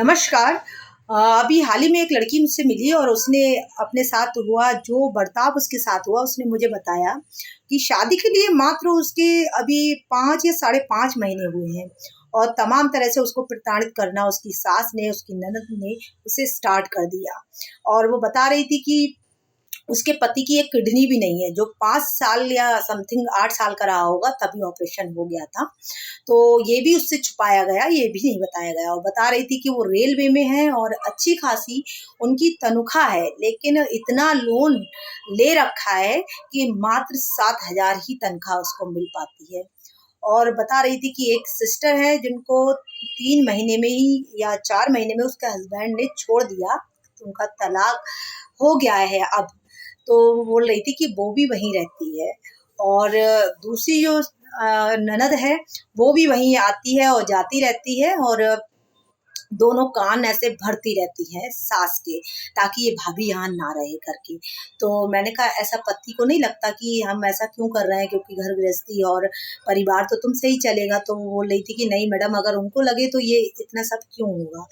नमस्कार। अभी हाल ही में एक लड़की मुझसे मिली और उसने अपने साथ हुआ जो बर्ताव उसके साथ हुआ, उसने मुझे बताया कि शादी के लिए मात्र उसके अभी 5 या साढ़े 5 महीने हुए हैं और तमाम तरह से उसको प्रताड़ित करना उसकी सास ने, उसकी ननद ने उसे स्टार्ट कर दिया। और वो बता रही थी कि उसके पति की एक किडनी भी नहीं है, जो 5 साल या समथिंग 8 साल का रहा होगा तभी ऑपरेशन हो गया था। तो ये भी उससे छुपाया गया, ये भी नहीं बताया गया। और बता रही थी कि वो रेलवे में है और अच्छी खासी उनकी तनख्वाह है, लेकिन इतना लोन ले रखा है कि मात्र 7,000 ही तनख्वाह उसको मिल पाती है। और बता रही थी कि एक सिस्टर है जिनको 3 महीने में ही या 4 महीने में उसके हस्बैंड ने छोड़ दिया, तो उनका तलाक हो गया है अब। तो वो बोल रही थी कि वो भी वहीं रहती है और दूसरी जो ननद है, वो भी वहीं आती है और जाती रहती है और दोनों कान ऐसे भरती रहती हैं सास के, ताकि ये भाभी यहाँ ना रहे करके। तो मैंने कहा ऐसा पति को नहीं लगता कि हम ऐसा क्यों कर रहे हैं, क्योंकि घर गृहस्थी और परिवार तो तुमसे ही चलेगा। तो वो बोल रही थी कि नहीं मैडम, अगर उनको लगे तो ये इतना सब क्यों होगा।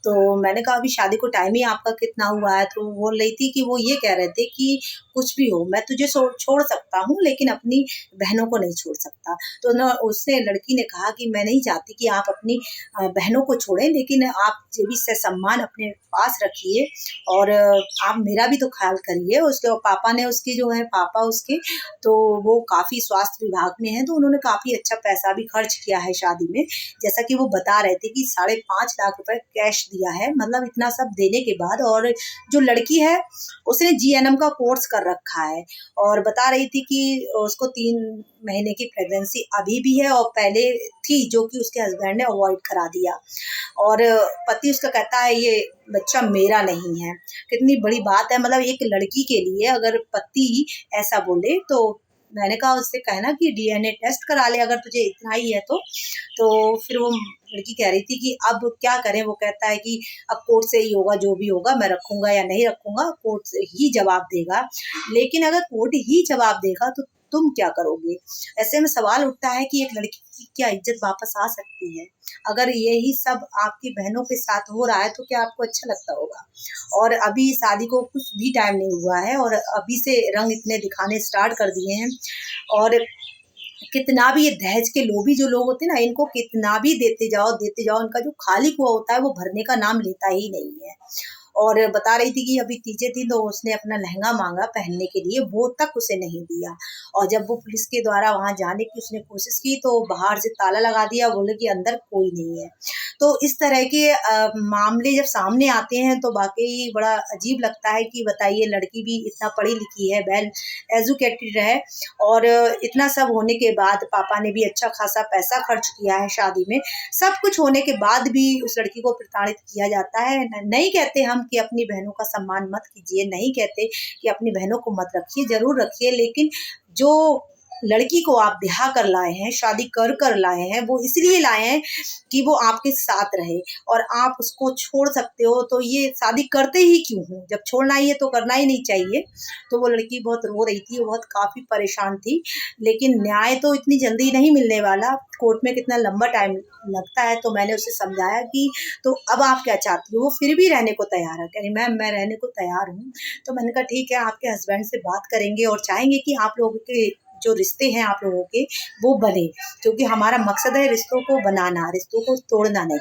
तो मैंने कहा अभी शादी को टाइम ही आपका कितना हुआ है। तो वो बोल रही थी कि वो ये कह रहे थे कि कुछ भी हो, मैं तुझे छोड़ सकता हूँ लेकिन अपनी बहनों को नहीं छोड़ सकता। तो न उसने लड़की ने कहा कि मैं नहीं चाहती कि आप अपनी बहनों को छोड़ें, लेकिन आप ये भी सम्मान अपने पास रखिए और आप मेरा भी तो ख्याल करिए। उसके पापा ने, उसके जो है पापा उसके, तो वो काफ़ी स्वास्थ्य विभाग में हैं, तो उन्होंने काफ़ी अच्छा पैसा भी खर्च किया है शादी में। जैसा कि वो बता रहे थे कि 5.5 लाख रुपए कैश दिया है, मतलब इतना सब देने के बाद। और जो लड़की है उसने जीएनएम का कोर्स कर रखा है और बता रही थी कि उसको 3 महीने की प्रेगनेंसी अभी भी है और पहले थी, जो कि उसके हस्बैंड ने अवॉइड करा दिया। और पति उसका कहता है ये बच्चा मेरा नहीं है। कितनी बड़ी बात है, मतलब एक लड़की के लिए अगर पति ऐसा बोले। तो मैंने कहा उससे कहना कि डीएनए टेस्ट करा ले अगर तुझे इतना ही है तो। फिर वो लड़की कह रही थी कि अब क्या करें। वो कहता है कि अब कोर्ट से ही होगा, जो भी होगा, मैं रखूंगा या नहीं रखूंगा कोर्ट ही जवाब देगा। लेकिन अगर कोर्ट ही जवाब देगा तो तुम क्या करोगे। ऐसे में सवाल उठता है कि एक लड़की की क्या इज्जत वापस आ सकती है। अगर यही सब आपकी बहनों के साथ हो रहा है तो क्या आपको अच्छा लगता होगा। और अभी शादी को कुछ भी टाइम नहीं हुआ है और अभी से रंग इतने दिखाने स्टार्ट कर दिए हैं। और कितना भी ये दहेज के लोभी जो लोग होते हैं ना, इनको कितना भी देते जाओ, इनका जो खाली कुआं होता है वो भरने का नाम लेता ही नहीं है। और बता रही थी कि अभी तीजे दिन तो उसने अपना लहंगा मांगा पहनने के लिए, वो तक उसे नहीं दिया। और जब वो पुलिस के द्वारा वहां जाने की उसने कोशिश की तो बाहर से ताला लगा दिया, बोले कि अंदर कोई नहीं है। तो इस तरह के मामले जब सामने आते हैं तो वाकई बड़ा अजीब लगता है कि बताइए, लड़की भी इतना पढ़ी लिखी है, वेल एजुकेटेड है और इतना सब होने के बाद पापा ने भी अच्छा खासा पैसा खर्च किया है शादी में। सब कुछ होने के बाद भी उस लड़की को प्रताड़ित किया जाता है। नहीं कहते हम कि अपनी बहनों का सम्मान मत कीजिए, नहीं कहते कि अपनी बहनों को मत रखिए, ज़रूर रखिए, लेकिन जो लड़की को आप ब्याह कर लाए हैं, शादी कर लाए हैं, वो इसलिए लाए हैं कि वो आपके साथ रहे। और आप उसको छोड़ सकते हो तो ये शादी करते ही क्यों हो, जब छोड़ना ही है तो करना ही नहीं चाहिए। तो वो लड़की बहुत रो रही थी, वो बहुत काफ़ी परेशान थी, लेकिन न्याय तो इतनी जल्दी नहीं मिलने वाला, कोर्ट में कितना लंबा टाइम लगता है। तो मैंने उसे समझाया कि तो अब आप क्या चाहती हो। वो फिर भी रहने को तैयार है, कह रही मैम मैं रहने को तैयार हूँ। तो मैंने कहा ठीक है, आपके हस्बैंड से बात करेंगे और चाहेंगे कि आप लोगों के जो रिश्ते हैं आप लोगों के वो बने, क्योंकि हमारा मकसद है रिश्तों को बनाना, रिश्तों को तोड़ना नहीं।